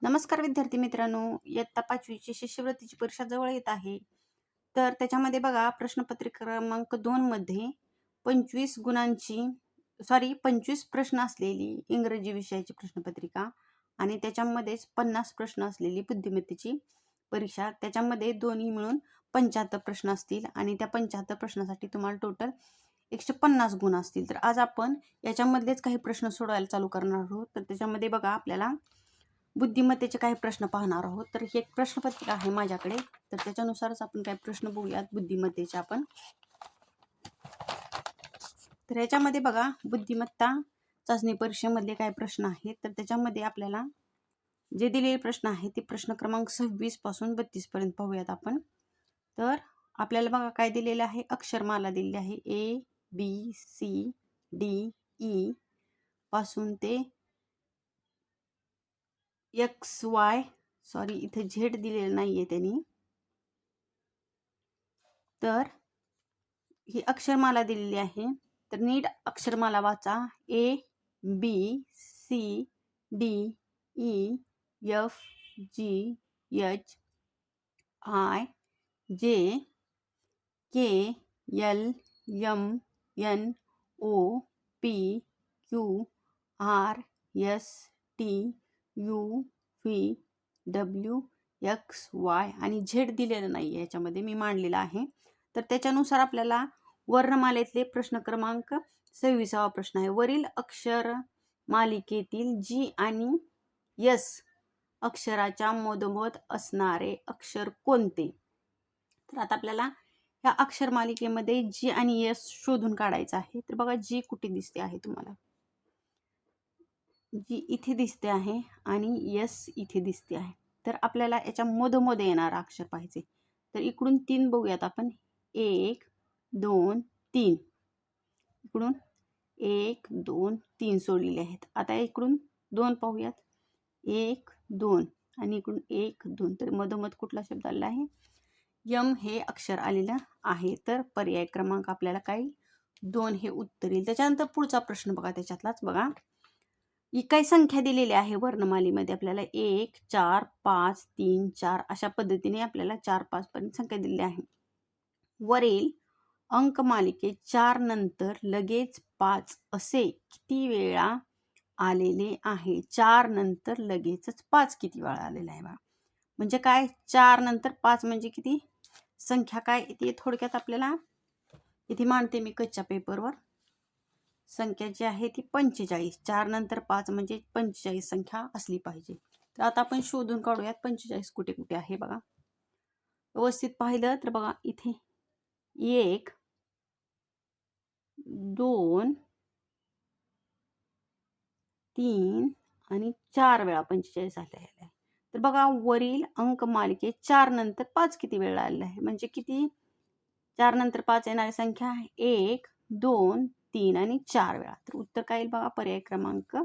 नमस्कार विद्यार्थी मित्रांनो, इयत्ता 5वीची शिष्यवृत्तीची परीक्षा जवळ येत आहे. तर त्याच्यामध्ये बघा प्रश्नपत्रिका क्रमांक 2 मध्ये 25 गुणांची 25 प्रश्न असलेली इंग्रजी विषयाची प्रश्नपत्रिका आणि त्याच्यामध्येच 50 प्रश्न असलेली बुद्धिमत्तेची परीक्षा. त्याच्यामध्ये दोन्ही मिळून 75 प्रश्न असतील आणि त्या 75 प्रश्नासाठी तुम्हाला टोटल 150 गुण असतील. तर आज आपण याच्यामधलेच काही प्रश्न सोडवायला चालू करणार आहोत. तर त्याच्यामध्ये बघा आपल्याला बुद्धिमत्तेचे काही प्रश्न पाहणार आहोत. तर ही एक प्रश्नपत्रिका आहे माझ्याकडे, तर त्याच्यानुसारच आपण काही प्रश्न बघूयात बुद्धिमत्तेचे आपण. तर याच्यामध्ये बघा बुद्धिमत्ता चाचणी परीक्षेमधले काय प्रश्न आहेत. तर त्याच्यामध्ये आपल्याला जे दिलेले प्रश्न आहेत ते प्रश्न क्रमांक 26 पासून 32 पर्यंत पाहूयात आपण. तर आपल्याला बघा काय दिलेलं आहे, अक्षरमाला दिलेली आहे ABCDE पासून ते XY, सॉरी इथे झेड दिलेलं नाहीये त्यांनी. तर ही अक्षरमाला दिलेली आहे, तर नीट अक्षरमाला वाचा. ABCDEFGHIJKLMNOPQRSTUVWXY आणि झेड दिलेलं नाही याच्यामध्ये, मी मांडलेला आहे. तर त्याच्यानुसार आपल्याला वर्णमालेतले प्रश्न क्रमांक 26वा प्रश्न आहे. वरील अक्षर मालिकेतील जी आणि यस अक्षराच्या मधोमध असणारे अक्षर कोणते? तर आता आपल्याला या अक्षर मालिकेमध्ये जी आणि यस शोधून काढायचं आहे. तर बघा जी कुठे दिसते आहे तुम्हाला, जी इथे दिसते आहे आणि यस इथे दिसते आहे. तर आपल्याला याच्या मधोमध येणारा अक्षर पाहिजे. तर इकडून 3 बघूयात आपण. 1 2 3, इकडून 1 2 3 सोडलेले आहेत. आता इकडून 2 पाहूयात. 1 2 आणि इकडून 1 2. तर मधोमध कुठला शब्द आलेला आहे? यम हे अक्षर आलेलं आहे. तर पर्याय क्रमांक आपल्याला काय 2 हे उत्तर येईल. त्याच्यानंतर पुढचा प्रश्न बघा, त्याच्यातलाच बघा. ही काही संख्या दिलेली आहे वर्णमालेमध्ये आपल्याला 1 4 5 3 4 अशा पद्धतीने आपल्याला 4 5 पर्यंत संख्या दिलेली आहे. वरील अंकमालिकेत 4 नंतर लगेच 5 असे किती वेळा आलेले आहे? 4 नंतर लगेचच 5 किती वेळा आलेला आहे बघा. म्हणजे काय, 4 नंतर 5 म्हणजे किती संख्या काय येते थोडक्यात आपल्याला इथे मांडते मी कच्च्या पेपरवर. संख्या जी आहे ती 45. 4 नंतर 5 म्हणजे 45 संख्या असली पाहिजे. तर आता आपण शोधून काढूयात 45 कुठे कुठे आहे बघा. व्यवस्थित पाहिलं तर बघा इथे 1 2 3 आणि 4 वेळा 45 आलेला आहे. तर बघा वरील अंकमालिकेत 4 नंतर 5 किती वेळा आलेला आहे? म्हणजे किती 4 नंतर 5 येणारी संख्या 1 2 3 आणि 4 वेळा. तर उत्तर काय येईल बघा, पर्याय क्रमांक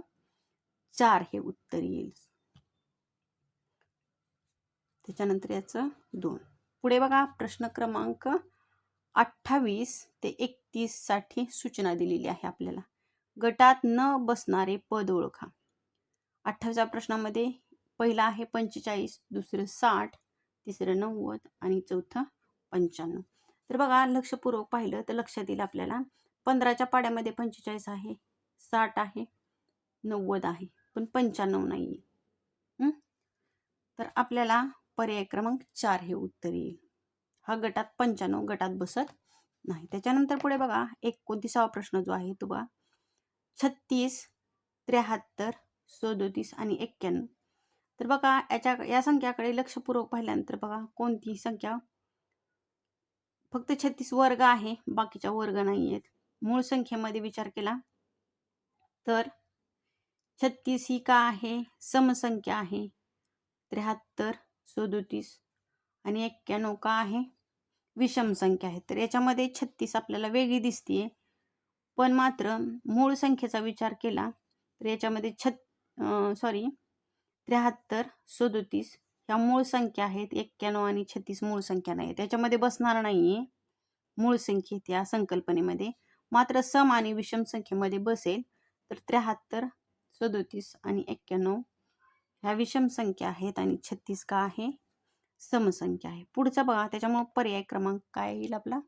4 हे उत्तर येईल. त्याच्यानंतर याचं 2. पुढे बघा प्रश्न क्रमांक 28 ते 31 साठी सूचना दिलेली आहे आपल्याला. गटात न बसणारे पद ओळखा. 28व्या प्रश्नामध्ये पहिला आहे 45, दुसरं 60, तिसरं 90 आणि चौथं 95. तर बघा लक्षपूर्वक पाहिलं तर लक्षात येईल आपल्याला 15च्या पाड्यामध्ये 45 आहे, 60 आहे, 90 आहे, पण 95 नाहीये. तर आपल्याला पर्याय क्रमांक 4 हे उत्तर येईल. हा गटात 95 गटात बसत नाही. त्याच्यानंतर पुढे बघा 29वा प्रश्न जो आहे तो बघा 36, 73, 37 आणि 91. तर बघा या संख्याकडे लक्षपूर्वक पाहिल्यानंतर बघा कोणती संख्या, फक्त 36 वर्ग आहे, बाकीच्या वर्ग नाही आहेत. मूळ संख्येमध्ये विचार केला तर 36 ही का आहे, समसंख्या आहे. 73, 37 आणि 91 का आहे, विषम संख्या आहे. तर याच्यामध्ये 36 आपल्याला वेगळी दिसते, पण मात्र मूळ संख्येचा विचार केला तर याच्यामध्ये 73, 37 ह्या मूळ संख्या आहेत. 91 आणि 36 मूळ संख्या नाही, त्याच्यामध्ये बसणार नाहीये मूळ संख्येत या संकल्पनेमध्ये. मात्र सम आणि विषम संख्येमध्ये बसेल. तर 73, 37 आणि 91 ह्या विषम संख्या आहेत आणि 36 का आहे समसंख्या आहे. पुढचं बघा, त्याच्यामुळे पर्याय क्रमांक काय येईल आपला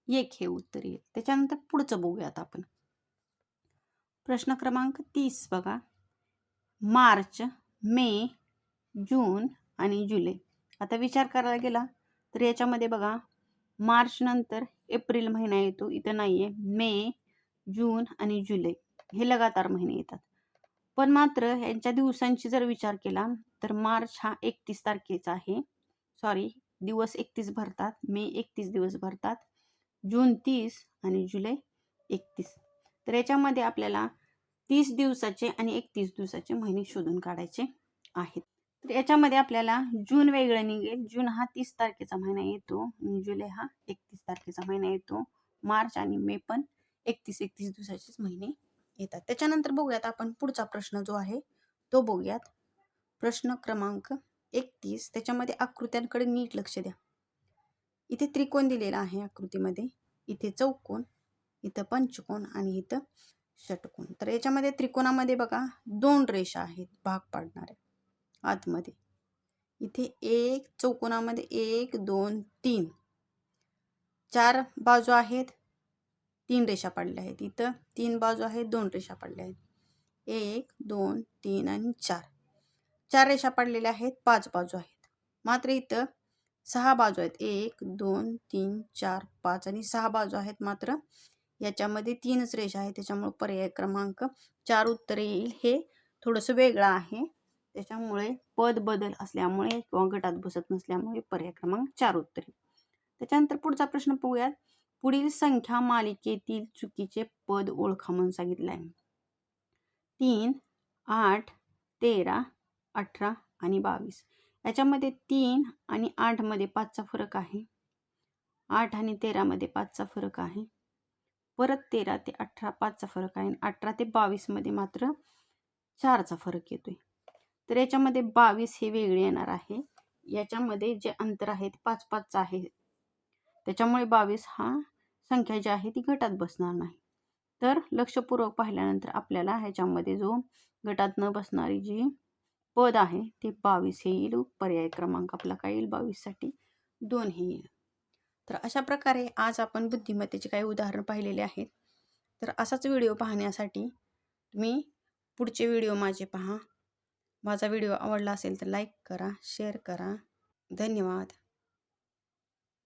1 हे उत्तर येईल. त्याच्यानंतर पुढचं बघूयात आपण. प्रश्न क्रमांक 30 बघा, मार्च, मे, जून आणि जुलै. आता विचार करायला गेला तर याच्यामध्ये बघा, मार्च नंतर एप्रिल महिना येतो, इथं नाहीये. मे, जून आणि जुलै हे लगातार महिने येतात. पण मात्र यांच्या दिवसांची जर विचार केला तर मार्च हा 31 तारखेचा आहे. सॉरी, दिवस 31 भरतात. मे 31 दिवस भरतात. जून 30 आणि जुलै 31. तर याच्यामध्ये आपल्याला 30 दिवसाचे आणि 31 दिवसाचे महिने शोधून काढायचे आहेत. तर याच्यामध्ये आपल्याला जून वेगळं निघेल. जून हा 30 तारखेचा महिना येतो. जुलै हा 31 तारखेचा महिना येतो. मार्च आणि मे पण 31 दिवसाचेच महिने येतात. त्याच्यानंतर बघूयात आपण पुढचा प्रश्न जो आहे तो बघूयात. प्रश्न क्रमांक 31. त्याच्यामध्ये आकृत्यांकडे नीट लक्ष द्या. इथे त्रिकोण दिलेला आहे आकृतीमध्ये, इथे चौकोन, इथं पंचकोन आणि इथं षटकोन. तर याच्यामध्ये त्रिकोणामध्ये बघा 2 रेषा आहेत भाग पाडणाऱ्या आतमध्ये. इथे एक चौकोनामध्ये 1 2 3 4 बाजू आहेत, 3 रेषा पडल्या आहेत. इथं 3 बाजू आहेत, 2 रेषा पडल्या आहेत. 1 2 3 आणि 4 4 रेषा पडलेल्या आहेत, 5 बाजू आहेत. मात्र इथं 6 बाजू आहेत. 1 2 3 4 5 आणि 6 बाजू आहेत. मात्र याच्यामध्ये 3च रेषा आहेत. त्याच्यामुळे पर्याय क्रमांक 4 उत्तर येईल. हे थोडंसं वेगळं आहे, त्याच्यामुळे पद बदल असल्यामुळे किंवा गटात बसत नसल्यामुळे पर्याय क्रमांक 4 उत्तर येईल. त्याच्यानंतर पुढचा प्रश्न पाहूयात. पुढील संख्या मालिकेतील चुकीचे पद ओळखा म्हणून सांगितलं आहे. 3 8 13 18 आणि 22. याच्यामध्ये 3 आणि 8 मध्ये 5चा फरक आहे. 8 आणि 13 मध्ये 5चा फरक आहे. परत 13 ते 18 5चा फरक आहे. 18 ते 22 मध्ये मात्र 4चा फरक येतोय. तर याच्यामध्ये 22 हे वेगळे येणार आहे. याच्यामध्ये जे अंतर आहे ते 5-5चं आहे. त्याच्यामुळे 22 हा संख्या जी आहे ती गटात बसणार नाही. तर लक्षपूर्वक पाहिल्यानंतर आपल्याला ह्याच्यामध्ये जो गटात न बसणारी जी पद आहे ते 22 हे येईल. पर्याय क्रमांक आपला काय येईल 22 साठी 2 हे येईल. तर अशा प्रकारे आज आपण बुद्धिमत्तेचे काही उदाहरण पाहिलेले आहेत. तर असाच व्हिडिओ पाहण्यासाठी तुम्ही पुढचे व्हिडिओ माझे पहा. माझा व्हिडिओ आवडला असेल तर लाईक करा, शेअर करा. धन्यवाद.